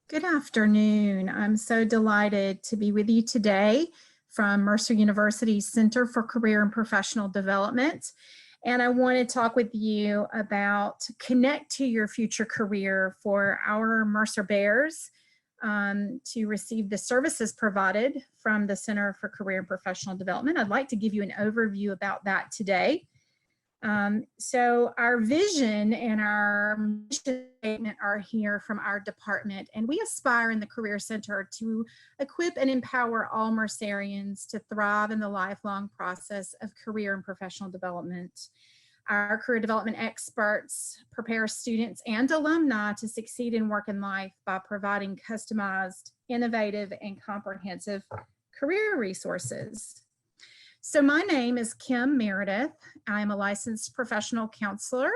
Good afternoon. I'm so delighted to be with you today from Mercer University's Center for Career and Professional Development. And I want to talk with you about connect to your future career for our Mercer Bears to receive the services provided from the Center for Career and Professional Development. I'd like to give you an overview about that today. So our vision and our mission statement are here from our department, and we aspire in the Career Center to equip and empower all Mercerians to thrive in the lifelong process of career and professional development. Our career development experts prepare students and alumni to succeed in work and life by providing customized, innovative, and comprehensive career resources. So my name is Kim Meredith. I'm a licensed professional counselor,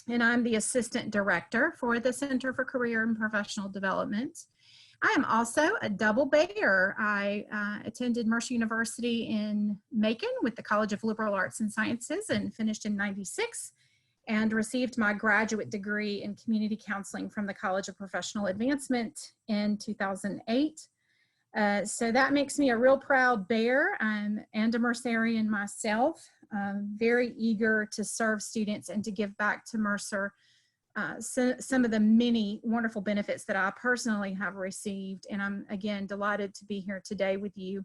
and I'm the assistant director for the Center for Career and Professional Development. I am also a double Bear. I attended Mercer University in Macon with the College of Liberal Arts and Sciences and finished in '96 and received my graduate degree in community counseling from the College of Professional Advancement in 2008. So that makes me a real proud Bear. I'm and a Mercerian myself. Very eager to serve students and to give back to Mercer some of the many wonderful benefits that I personally have received. And I'm, again, delighted to be here today with you.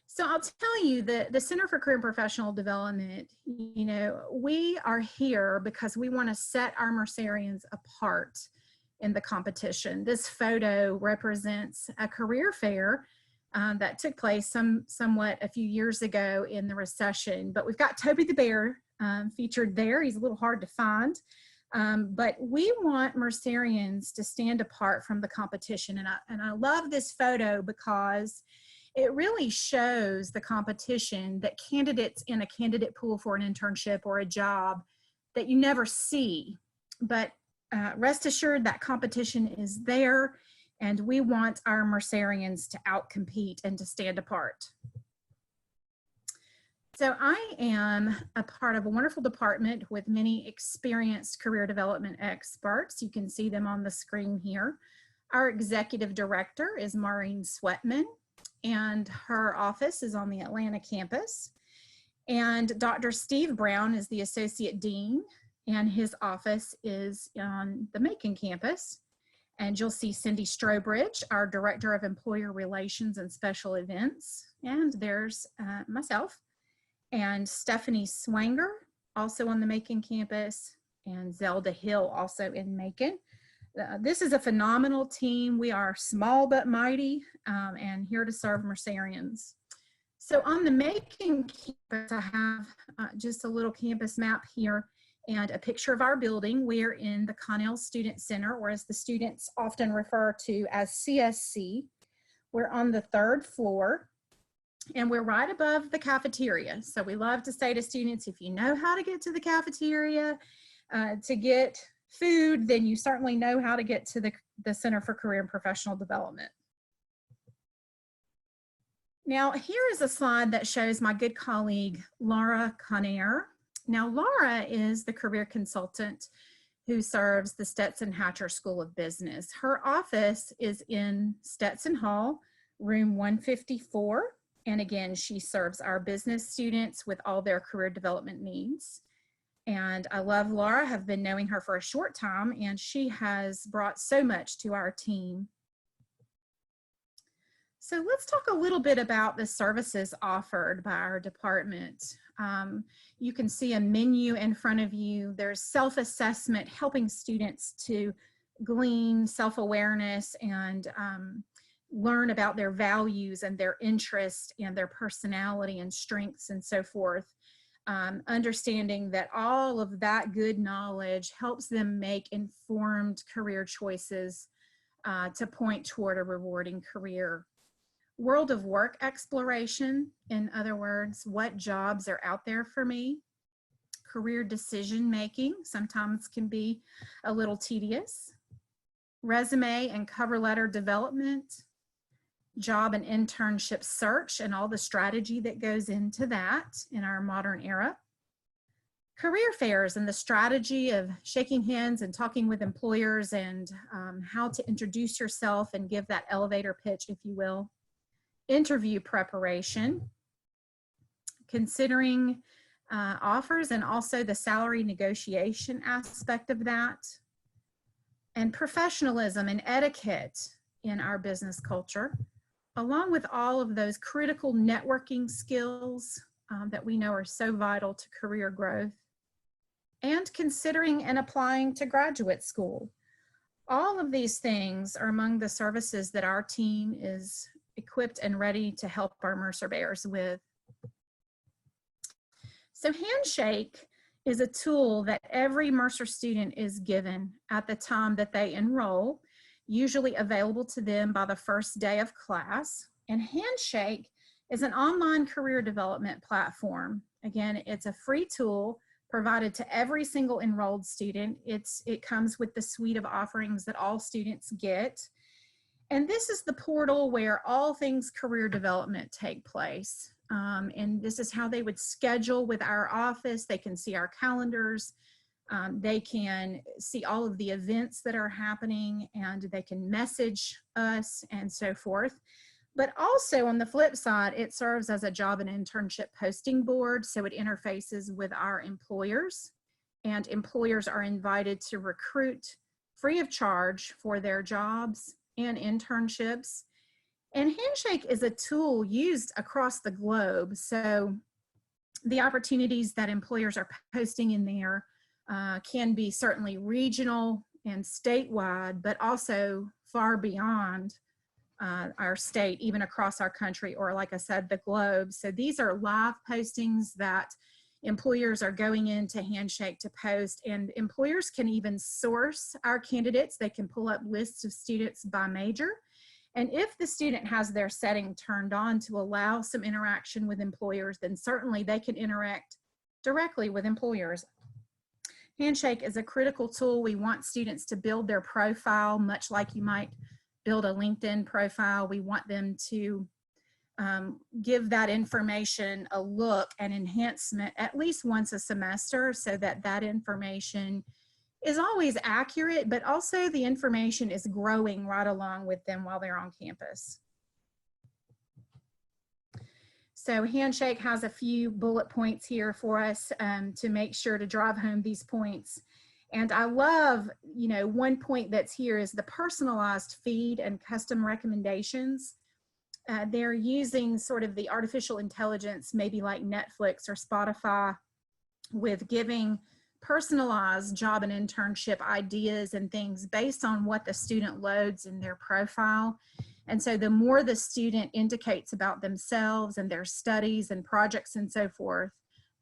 So I'll tell you that the Center for Career and Professional Development, we are here because we want to set our Mercerians apart in the competition. This photo represents a career fair that took place somewhat a few years ago in the recession, but we've got Toby the Bear featured there. He's a little hard to find, but we want Mercerians to stand apart from the competition. And I love this photo because it really shows the competition that candidates in a candidate pool for an internship or a job that you never see, but rest assured that competition is there, and we want our Mercerians to outcompete and to stand apart. So I am a part of a wonderful department with many experienced career development experts. You can see them on the screen here. Our executive director is Maureen Sweatman, and her office is on the Atlanta campus. And Dr. Steve Brown is the associate dean, and his office is on the Macon campus. And you'll see Cindy Strobridge, our Director of Employer Relations and Special Events. And there's myself. And Stephanie Swanger, also on the Macon campus. And Zelda Hill, also in Macon. This is a phenomenal team. We are small but mighty, and here to serve Mercerians. So on the Macon campus, I have just a little campus map here and a picture of our building. We're in the Connell Student Center, or as the students often refer to as CSC. We're on the 3rd floor, and we're right above the cafeteria. So we love to say to students, if you know how to get to the cafeteria to get food, then you certainly know how to get to the Center for Career and Professional Development. Now, here is a slide that shows my good colleague, Laura Kinnear. Now, Laura is the career consultant who serves the Stetson Hatcher School of Business. Her office is in Stetson Hall, room 154. And again, she serves our business students with all their career development needs. And I love Laura, have been knowing her for a short time, and she has brought so much to our team. So let's talk a little bit about the services offered by our department. You can see a menu in front of you. There's self-assessment, helping students to glean self-awareness and learn about their values and their interests and their personality and strengths and so forth. Understanding that all of that good knowledge helps them make informed career choices to point toward a rewarding career. World of work exploration, in other words, what jobs are out there for me. Career decision making sometimes can be a little tedious. Resume and cover letter development. Job and internship search and all the strategy that goes into that in our modern era. career fairs and the strategy of shaking hands and talking with employers and how to introduce yourself and give that elevator pitch, if you will. Interview preparation, considering offers and also the salary negotiation aspect of that, and professionalism and etiquette in our business culture, along with all of those critical networking skills that we know are so vital to career growth, and considering and applying to graduate school. All of these things are among the services that our team is equipped and ready to help our Mercer Bears with. So Handshake is a tool that every Mercer student is given at the time that they enroll, usually available to them by the first day of class. And Handshake is an online career development platform. Again, it's a free tool provided to every single enrolled student. It comes with the suite of offerings that all students get. And this is the portal where all things career development take place. And this is how they would schedule with our office. They can see our calendars. They can see all of the events that are happening, and they can message us and so forth. But also on the flip side, it serves as a job and internship posting board. So it interfaces with our employers, and employers are invited to recruit free of charge for their jobs and internships. And Handshake is a tool used across the globe. So the opportunities that employers are posting in there can be certainly regional and statewide, but also far beyond our state, even across our country, or like I said, the globe. So these are live postings that employers are going into Handshake to post, and employers can even source our candidates. They can pull up lists of students by major. And if the student has their setting turned on to allow some interaction with employers, then certainly they can interact directly with employers. Handshake is a critical tool. We want students to build their profile, much like you might build a LinkedIn profile. We want them to give that information a look and enhancement at least once a semester, so that that information is always accurate, but also the information is growing right along with them while they're on campus. So Handshake has a few bullet points here for us to make sure to drive home these points. And I love, one point that's here is the personalized feed and custom recommendations. They're using sort of the artificial intelligence, maybe like Netflix or Spotify, with giving personalized job and internship ideas and things based on what the student loads in their profile. And so the more the student indicates about themselves and their studies and projects and so forth,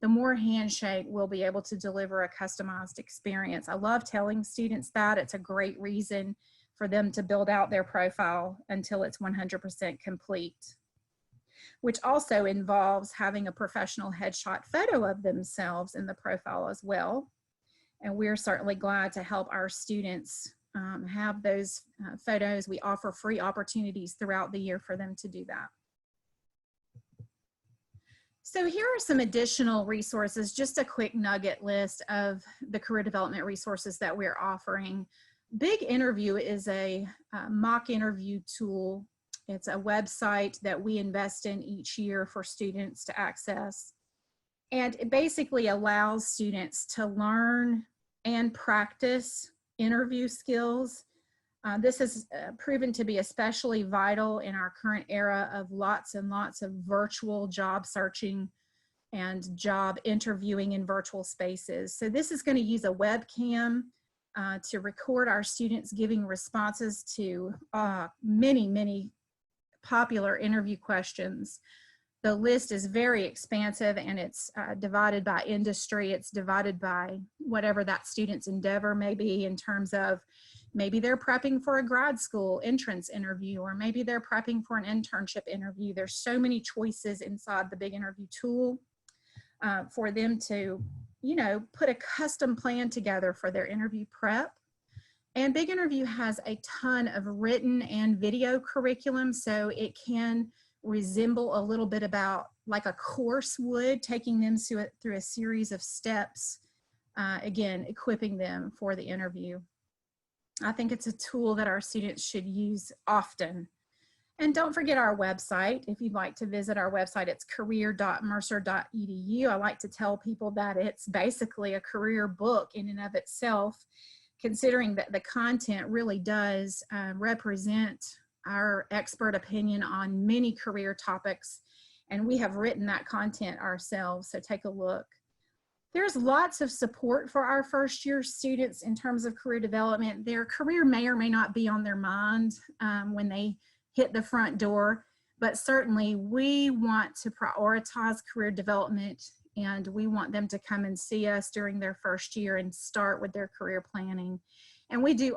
the more Handshake will be able to deliver a customized experience. I love telling students that. It's a great reason for them to build out their profile until it's 100% complete, which also involves having a professional headshot photo of themselves in the profile as well. And we're certainly glad to help our students have those photos. We offer free opportunities throughout the year for them to do that. So here are some additional resources, just a quick nugget list of the career development resources that we're offering. Big Interview is a mock interview tool. It's a website that we invest in each year for students to access. And it basically allows students to learn and practice interview skills. This has proven to be especially vital in our current era of lots and lots of virtual job searching and job interviewing in virtual spaces. So this is going to use a webcam to record our students giving responses to many popular interview questions. The list is very expansive, and it's divided by industry. It's divided by whatever that student's endeavor may be, in terms of maybe they're prepping for a grad school entrance interview, or maybe they're prepping for an internship interview. There's so many choices inside the Big Interview tool for them to, put a custom plan together for their interview prep. And Big Interview has a ton of written and video curriculum, so it can resemble a little bit about like a course would, taking them through a series of steps again, equipping them for the interview. I think it's a tool that our students should use often. And don't forget our website. If you'd like to visit our website, it's career.mercer.edu. I like to tell people that it's basically a career book in and of itself, considering that the content really does represent our expert opinion on many career topics. And we have written that content ourselves, so take a look. There's lots of support for our first year students in terms of career development. Their career may or may not be on their mind when they hit the front door, but certainly we want to prioritize career development, and we want them to come and see us during their first year and start with their career planning. And we do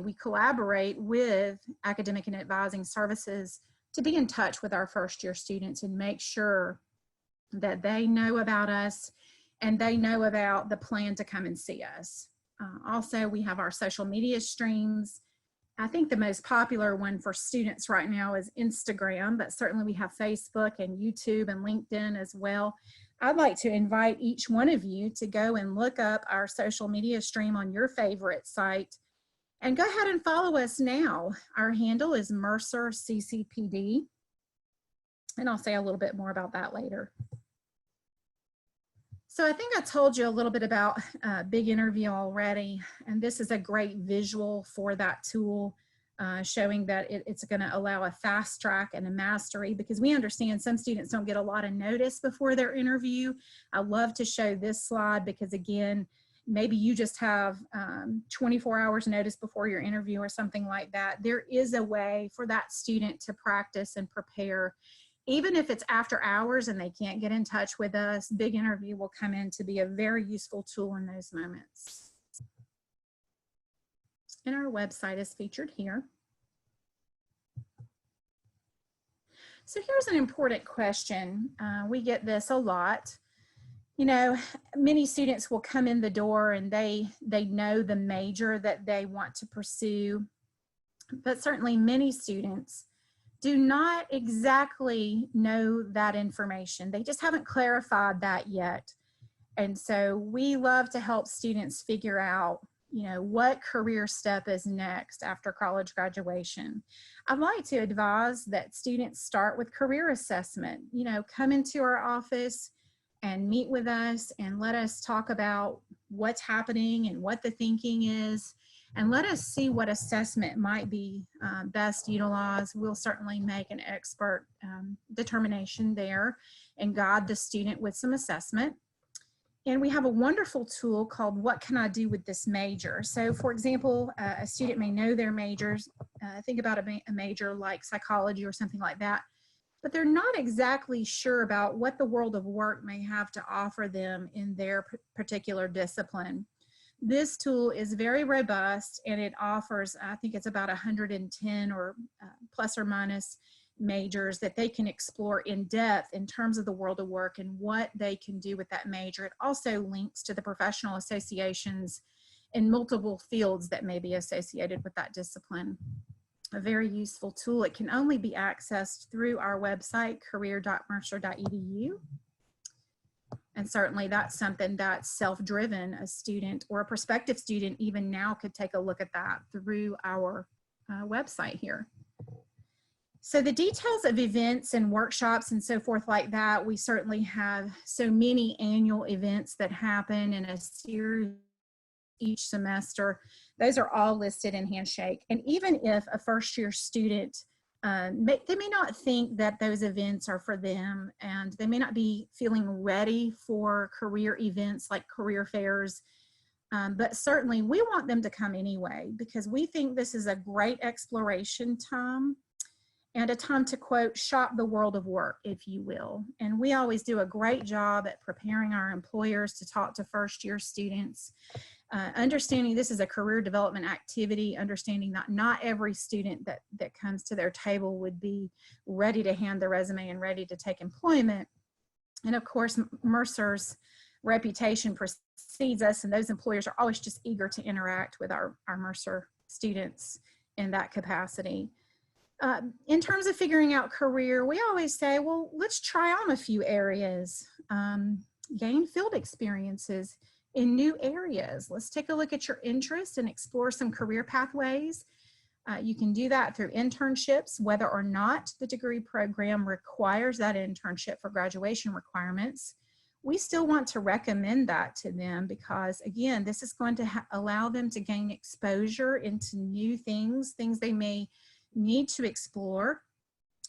we collaborate with academic and advising services to be in touch with our first year students and make sure that they know about us and they know about the plan to come and see us. Also, we have our social media streams. I think the most popular one for students right now is Instagram, but certainly we have Facebook and YouTube and LinkedIn as well. I'd like to invite each one of you to go and look up our social media stream on your favorite site and go ahead and follow us now. Our handle is Mercer CCPD, and I'll say a little bit more about that later. So I think I told you a little bit about Big Interview already, and this is a great visual for that tool, showing that it's going to allow a fast track and a mastery, because we understand some students don't get a lot of notice before their interview. I love to show this slide because, again, maybe you just have 24 hours notice before your interview or something like that. There is a way for that student to practice and prepare. Even if it's after hours and they can't get in touch with us, Big Interview will come in to be a very useful tool in those moments. And our website is featured here. So here's an important question. We get this a lot. You know, many students will come in the door and they know the major that they want to pursue, but certainly many students do not exactly know that information. They just haven't clarified that yet. And so we love to help students figure out, you know, what career step is next after college graduation. I'd like to advise that students start with career assessment. You know, come into our office and meet with us and let us talk about what's happening and what the thinking is. And let us see what assessment might be best utilized. We'll certainly make an expert determination there and guide the student with some assessment. And we have a wonderful tool called What Can I Do with This Major? So for example, a student may know their majors, think about a major like psychology or something like that, but they're not exactly sure about what the world of work may have to offer them in their particular discipline. This tool is very robust, and it offers, I think it's about 110 or plus or minus majors that they can explore in depth in terms of the world of work and what they can do with that major. It also links to the professional associations in multiple fields that may be associated with that discipline. A very useful tool. It can only be accessed through our website, career.mercer.edu. And certainly that's something that's self-driven. A student or a prospective student even now could take a look at that through our website here. So the details of events and workshops and so forth like that, we certainly have so many annual events that happen in a series each semester. Those are all listed in Handshake. And even if a first year student, they may not think that those events are for them, and they may not be feeling ready for career events like career fairs, but certainly we want them to come anyway, because we think this is a great exploration time and a time to, quote, shop the world of work, if you will. And we always do a great job at preparing our employers to talk to first year students. Understanding this is a career development activity, understanding that not every student that comes to their table would be ready to hand the resume and ready to take employment. And of course, Mercer's reputation precedes us, and those employers are always just eager to interact with our Mercer students in that capacity. In terms of figuring out career, we always say, well, let's try on a few areas. gain field experiences in new areas. Let's take a look at your interests and explore some career pathways. You can do that through internships, whether or not the degree program requires that internship for graduation requirements. We still want to recommend that to them because, again, this is going to allow them to gain exposure into new things they may need to explore.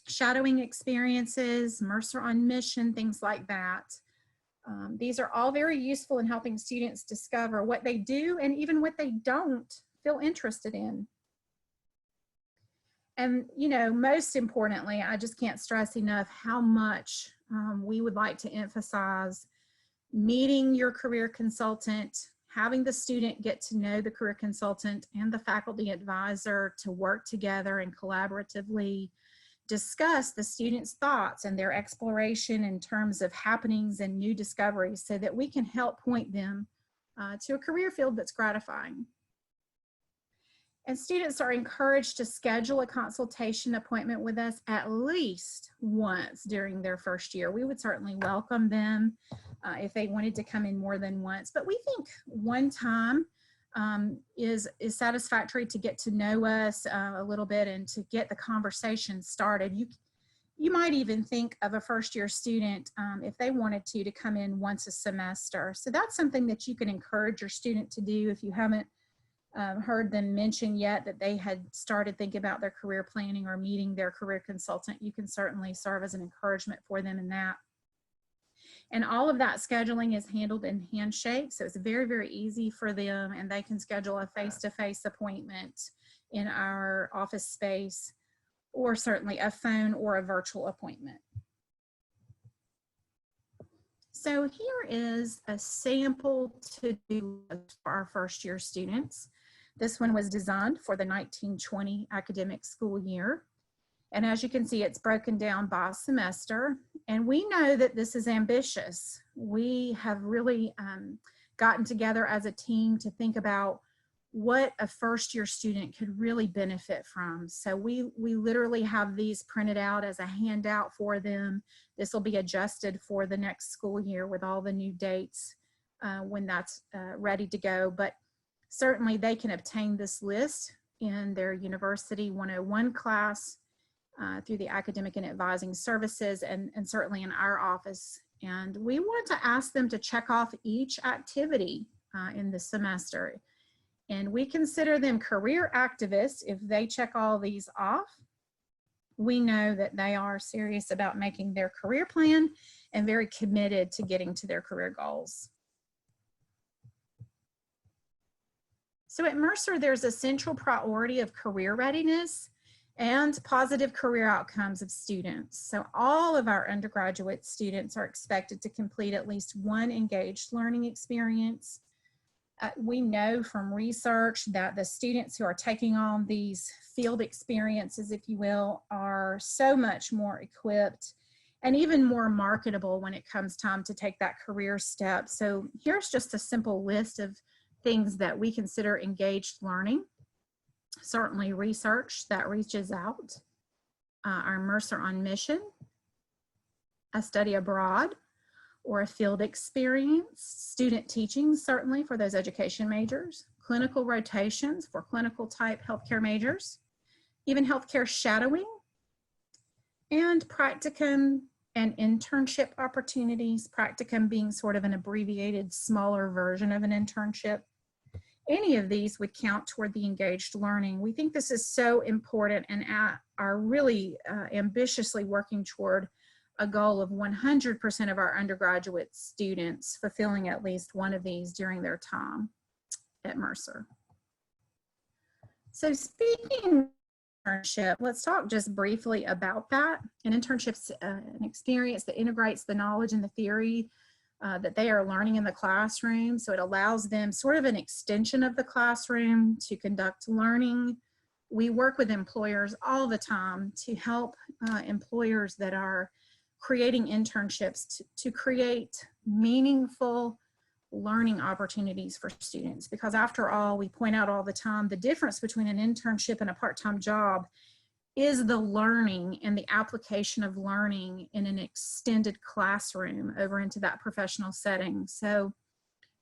Shadowing experiences, Mercer on Mission, things like that. These are all very useful in helping students discover what they do and even what they don't feel interested in. And, you know, most importantly, I just can't stress enough how much we would like to emphasize meeting your career consultant, having the student get to know the career consultant and the faculty advisor to work together and collaboratively discuss the student's thoughts and their exploration in terms of happenings and new discoveries so that we can help point them to a career field that's gratifying. And students are encouraged to schedule a consultation appointment with us at least once during their first year. We would certainly welcome them if they wanted to come in more than once, but we think one time is satisfactory to get to know us a little bit and to get the conversation started. You might even think of a first year student if they wanted to come in once a semester. So that's something that you can encourage your student to do if you haven't heard them mention yet that they had started thinking about their career planning or meeting their career consultant. You can certainly serve as an encouragement for them in that. And all of that scheduling is handled in Handshake, so it's very, very easy for them, and they can schedule a face-to-face appointment in our office space, or certainly a phone or a virtual appointment. So here is a sample to-do list for our first year students. This one was designed for the 1920 academic school year. And as you can see, it's broken down by semester. And we know that this is ambitious. We have really gotten together as a team to think about what a first year student could really benefit from. So we literally have these printed out as a handout for them. This will be adjusted for the next school year with all the new dates when that's ready to go. But certainly they can obtain this list in their University 101 class through the academic and advising services and certainly in our office. And we want to ask them to check off each activity in the semester. And we consider them career activists if they check all these off. We know that they are serious about making their career plan and very committed to getting to their career goals. So at Mercer, there's a central priority of career readiness and positive career outcomes of students. So all of our undergraduate students are expected to complete at least one engaged learning experience. We know from research that the students who are taking on these field experiences, if you will, are so much more equipped and even more marketable when it comes time to take that career step. So here's just a simple list of things that we consider engaged learning. Certainly research that reaches out, our Mercer on Mission, a study abroad, or a field experience, student teaching, certainly for those education majors, clinical rotations for clinical type healthcare majors, even healthcare shadowing, and practicum and internship opportunities, practicum being sort of an abbreviated, smaller version of an internship. Any of these would count toward the engaged learning. We think this is so important and are really ambitiously working toward a goal of 100% of our undergraduate students fulfilling at least one of these during their time at Mercer. So speaking of internship, let's talk just briefly about that. An internship's an experience that integrates the knowledge and the theory that they are learning in the classroom. So it allows them sort of an extension of the classroom to conduct learning. We work with employers all the time to help employers that are creating internships to create meaningful learning opportunities for students. Because after all, we point out all the time the difference between an internship and a part-time job is the learning and the application of learning in an extended classroom over into that professional setting. So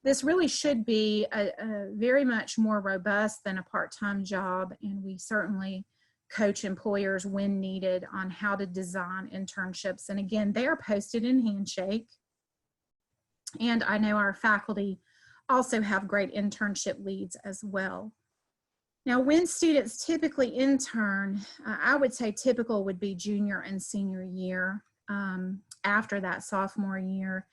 this really should be a very much more robust than a part-time job, and we certainly coach employers when needed on how to design internships. And again, they are posted in Handshake, and I know our faculty also have great internship leads as well. Now, when students typically intern, I would say typical would be junior and senior year, after that sophomore year.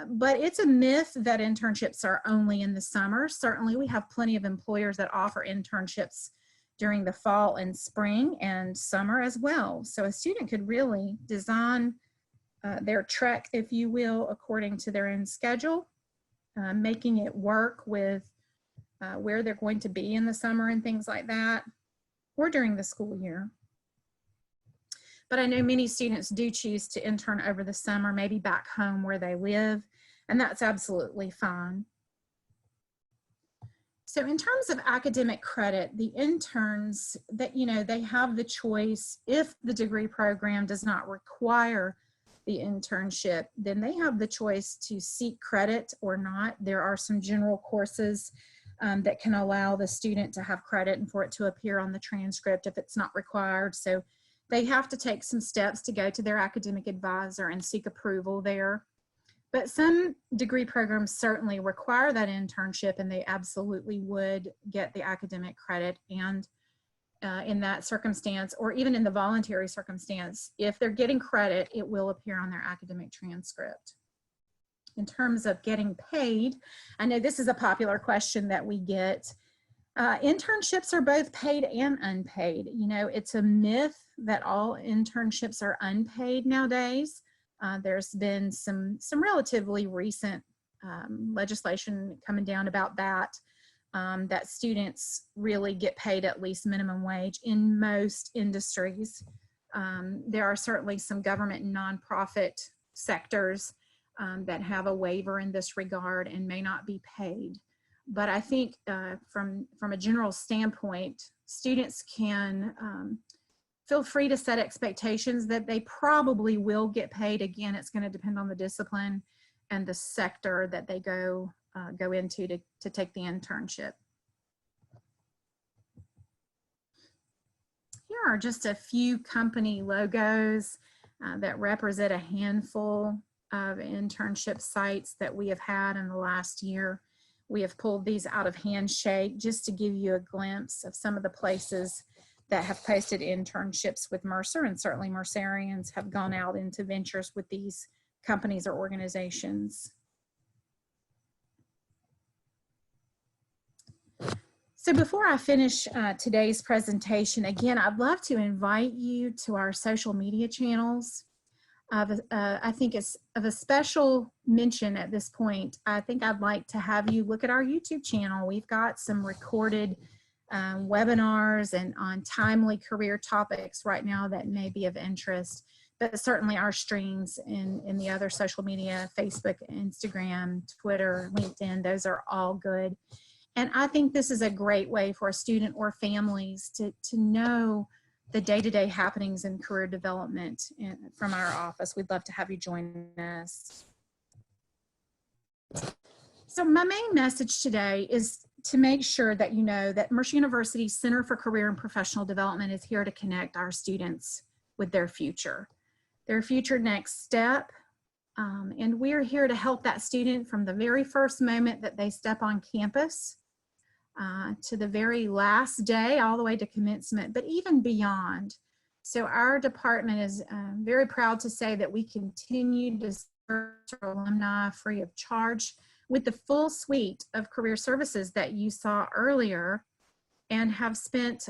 But it's a myth that internships are only in the summer. Certainly, we have plenty of employers that offer internships during the fall and spring and summer as well. So a student could really design their trek, if you will, according to their own schedule, making it work with where they're going to be in the summer and things like that, or during the school year. But I know many students do choose to intern over the summer, maybe back home where they live, and that's absolutely fine. So in terms of academic credit, the interns that, they have the choice. If the degree program does not require the internship, then they have the choice to seek credit or not. There are some general courses that can allow the student to have credit and for it to appear on the transcript if it's not required. So they have to take some steps to go to their academic advisor and seek approval there. But some degree programs certainly require that internship, and they absolutely would get the academic credit. And in that circumstance, or even in the voluntary circumstance, if they're getting credit, it will appear on their academic transcript. In terms of getting paid, I know this is a popular question that we get. Internships are both paid and unpaid. It's a myth that all internships are unpaid nowadays. There's been some relatively recent legislation coming down about that, that students really get paid at least minimum wage in most industries. There are certainly some government and nonprofit sectors that have a waiver in this regard and may not be paid. But I think from a general standpoint, students can feel free to set expectations that they probably will get paid. Again, it's going to depend on the discipline and the sector that they go into to take the internship. Here are just a few company logos that represent a handful of internship sites that we have had in the last year. We have pulled these out of Handshake just to give you a glimpse of some of the places that have posted internships with Mercer, and certainly Mercerians have gone out into ventures with these companies or organizations. So before I finish today's presentation, again, I'd love to invite you to our social media channels. I think it's of a special mention at this point. I think I'd like to have you look at our YouTube channel. We've got some recorded webinars and on timely career topics right now that may be of interest, but certainly our streams in the other social media, Facebook, Instagram, Twitter, LinkedIn, those are all good. And I think this is a great way for a student or families to know the day-to-day happenings in career development from our office. We'd love to have you join us. So my main message today is to make sure that you know that Mercer University's Center for Career and Professional Development is here to connect our students with their future next step. And we're here to help that student from the very first moment that they step on campus to the very last day, all the way to commencement, but even beyond. So our department is very proud to say that we continue to serve our alumni free of charge with the full suite of career services that you saw earlier, and have spent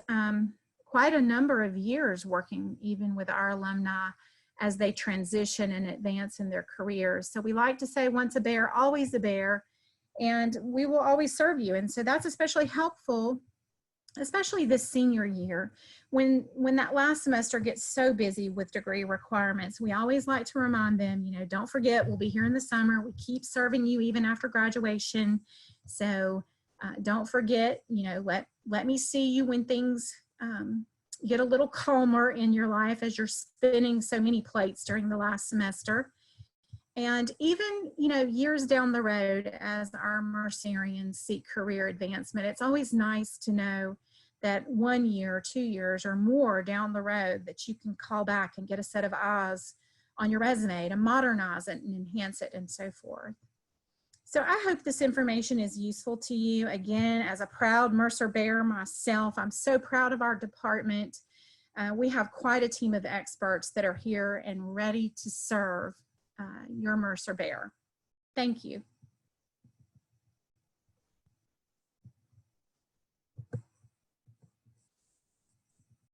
quite a number of years working even with our alumni as they transition and advance in their careers. So we like to say, once a bear, always a bear, and we will always serve you. And so that's especially helpful, especially this senior year, when that last semester gets so busy with degree requirements. We always like to remind them, don't forget, we'll be here in the summer. We keep serving you even after graduation. So don't forget, let me see you when things get a little calmer in your life as you're spinning so many plates during the last semester. And even, years down the road as our Mercerians seek career advancement, it's always nice to know that 1 year, 2 years or more down the road that you can call back and get a set of eyes on your resume to modernize it and enhance it and so forth. So I hope this information is useful to you. Again, as a proud Mercer Bear myself, I'm so proud of our department. We have quite a team of experts that are here and ready to serve your Mercer Bear. Thank you.